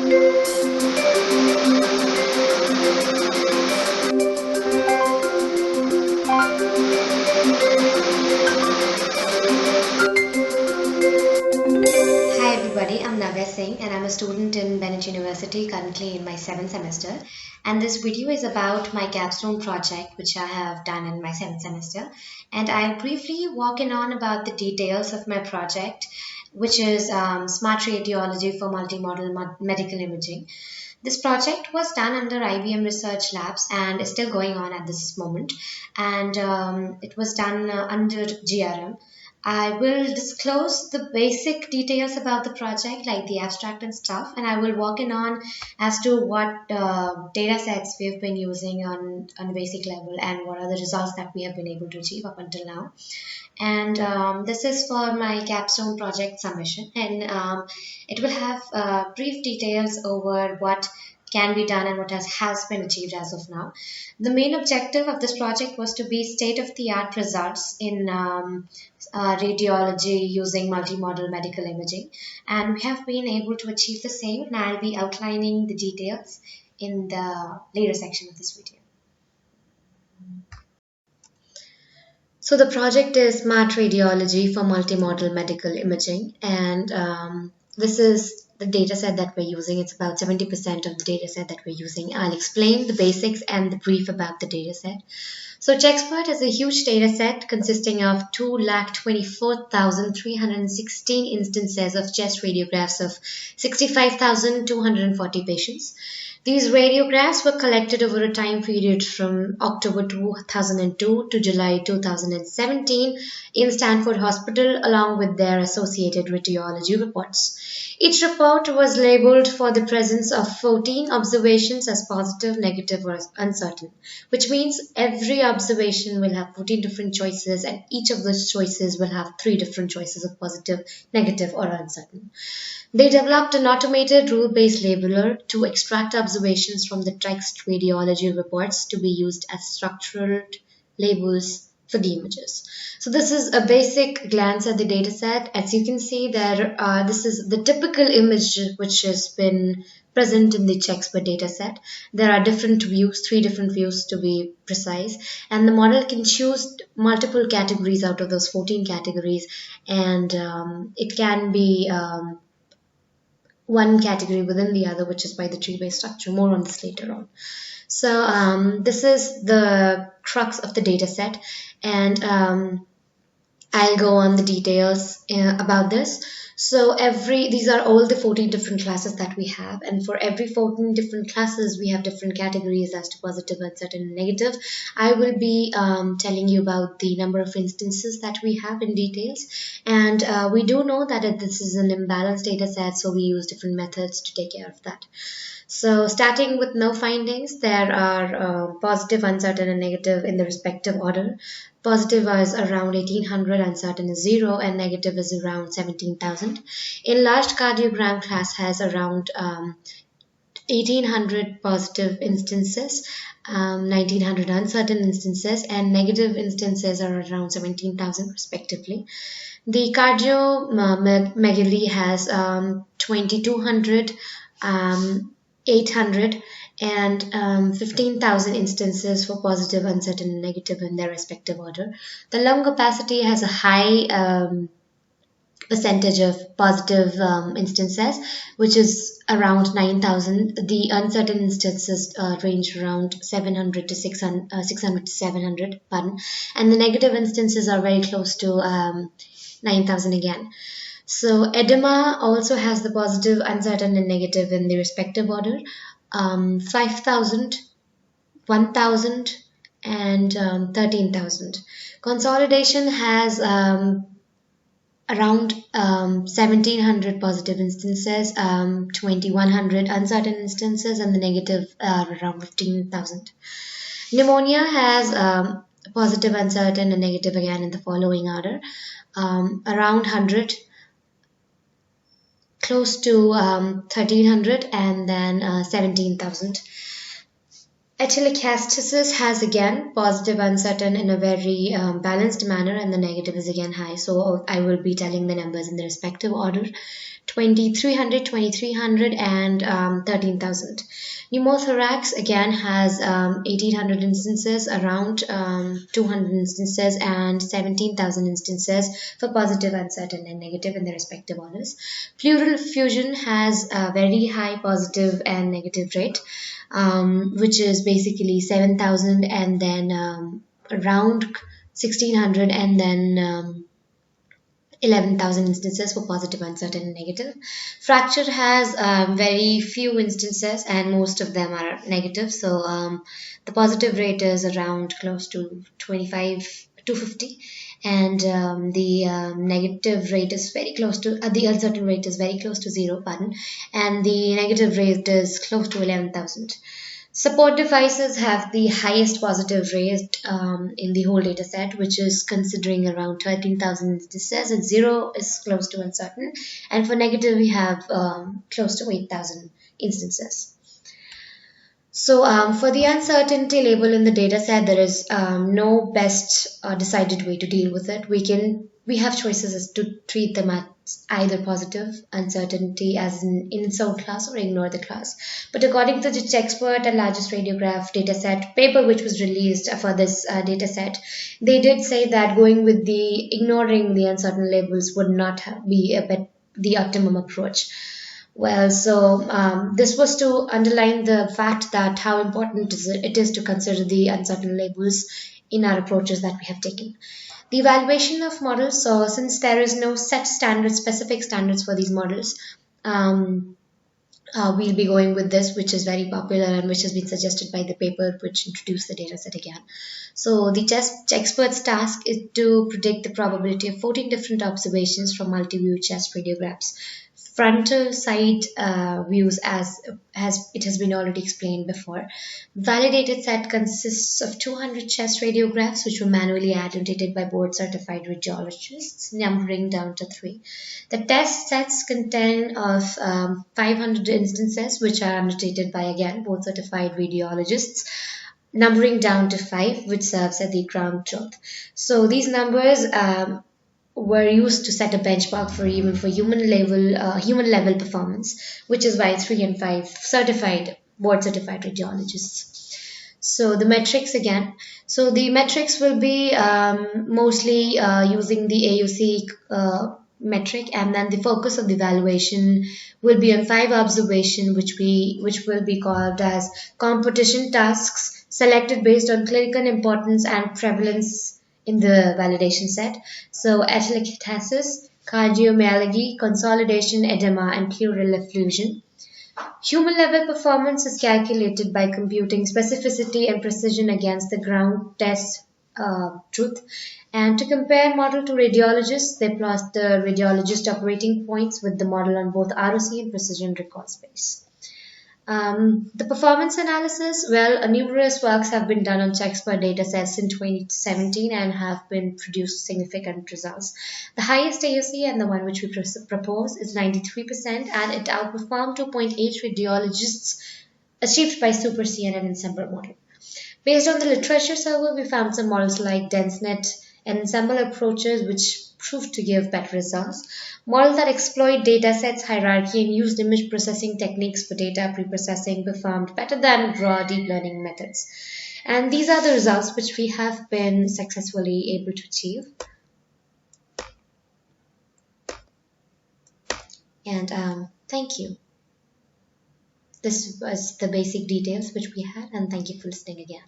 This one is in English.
Hi everybody, I'm Navya Singh and I'm a student in Bennett University currently in my 7th semester, and this video is about my capstone project which I have done in my 7th semester, and I'll briefly walk in on about the details of my project, which is Smart Radiology for Multimodal Medical Imaging. This project was done under IBM Research Labs and is still going on at this moment, and it was done under GRM. I will disclose the basic details about the project, like the abstract and stuff, and I will walk in on as to what data sets we've been using on a basic level and what are the results that we have been able to achieve up until now. And this is for my capstone project submission, and it will have brief details over what can be done and what has been achieved as of now. The main objective of this project was to be state of the art results in radiology using multimodal medical imaging, and we have been able to achieve the same, and I'll be outlining the details in the later section of this video. So the project is Smart Radiology for Multimodal Medical Imaging, and this is the data set that we're using. It's about 70% of the data set that we're using. I'll explain the basics and the brief about the data set. So CheckSpurt is a huge data set consisting of 2,24,316 instances of chest radiographs of 65,240 patients. These radiographs were collected over a time period from October 2002 to July 2017 in Stanford Hospital, along with their associated radiology reports. Each report was labeled for the presence of 14 observations as positive, negative, or uncertain, which means every observation will have 14 different choices, and each of those choices will have 3 different choices of positive, negative, or uncertain. They developed an automated rule-based labeler to extract observations from the text radiology reports to be used as structural labels for the images. So this is a basic glance at the dataset. As you can see there, this is the typical image which has been present in the CheckSpurt dataset. There are different views, 3 different views to be precise, and the model can choose multiple categories out of those 14 categories, and it can be one category within the other, which is by the tree-based structure. More on this later on. So this is the crux of the data set, and I'll go on the details about this. So these are all the 14 different classes that we have, and for every 14 different classes we have different categories as to positive, uncertain, and negative. I will be telling you about the number of instances that we have in details, and we do know that this is an imbalanced data set, so we use different methods to take care of that. So starting with no findings, there are positive, uncertain, and negative in the respective order. Positive is around 1800, uncertain is 0, and negative is around 17,000. Enlarged cardiogram class has around 1800 positive instances, 1900 uncertain instances, and negative instances are around 17,000 respectively. The cardiomegaly has 2200, 800, and 15,000 instances for positive, uncertain, and negative in their respective order. The lung capacity has a high percentage of positive instances, which is around 9,000. The uncertain instances range around 700 to 600 to 700, pardon, and the negative instances are very close to 9,000 again. So edema also has the positive, uncertain, and negative in the respective order. 5,000, 1,000, and 13,000. Consolidation has around 1,700 positive instances, 2,100 uncertain instances, and the negative around 15,000. Pneumonia has positive, uncertain, and negative again in the following order. Around 100, close to 1,300, and then 17,000. Atelectasis has again positive uncertain in a very balanced manner, and the negative is again high. So I will be telling the numbers in the respective order: 2300, 2300, and 13,000. Pneumothorax again has 1800 instances, around 200 instances, and 17,000 instances for positive, uncertain, and negative in the respective orders. Pleural effusion has a very high positive and negative rate, which is basically 7,000, and then around 1600, and then 11,000 instances for positive, uncertain, and negative. Fracture has very few instances, and most of them are negative. So the positive rate is around close to 25 to 50, and the negative rate is very close to the uncertain rate is very close to zero, pardon, and the negative rate is close to 11,000. Support devices have the highest positive rate in the whole data set, which is considering around 13,000 instances, and zero is close to uncertain. And for negative, we have close to 8,000 instances. So for the uncertainty label in the data set, there is no best decided way to deal with it. We have choices as to treat them as either positive uncertainty as in its own class, or ignore the class. But according to the expert and largest radiograph data set paper which was released for this data set, they did say that going with the ignoring the uncertain labels would not be the optimum approach. Well, so this was to underline the fact that how important it is to consider the uncertain labels in our approaches that we have taken. The evaluation of models, so since there is no set standards, specific standards for these models, we'll be going with this, which is very popular and which has been suggested by the paper which introduced the dataset again. So the expert's task is to predict the probability of 14 different observations from multi-view chest radiographs. Frontal side views, as it has been already explained before. Validated set consists of 200 chest radiographs which were manually annotated by board certified radiologists, numbering down to 3. The test sets contain of 500 instances which are annotated by again board certified radiologists, numbering down to 5, which serves as the ground truth. So these numbers were used to set a benchmark for human level performance, which is why 3 and 5 board certified radiologists. So the metrics again. So the metrics will be mostly using the AUC metric, and then the focus of the evaluation will be on 5 observation, which will be called as competition tasks selected based on clinical importance and prevalence in the validation set. So atelectasis, cardiomyopathy, consolidation, edema, and pleural effusion. Human level performance is calculated by computing specificity and precision against the ground test truth. And to compare model to radiologists, they plot the radiologist operating points with the model on both ROC and precision record space. The performance analysis, well, numerous works have been done on expert data sets in 2017 and have been produced significant results. The highest AUC, and the one which we propose, is 93%, and it outperformed 2.8 radiologists achieved by Super C and an ensemble model. Based on the literature survey, we found some models like DenseNet and ensemble approaches which proved to give better results. Models that exploit data sets hierarchy and used image processing techniques for data preprocessing performed better than raw deep learning methods. And these are the results which we have been successfully able to achieve. And thank you. This was the basic details which we had, and thank you for listening again.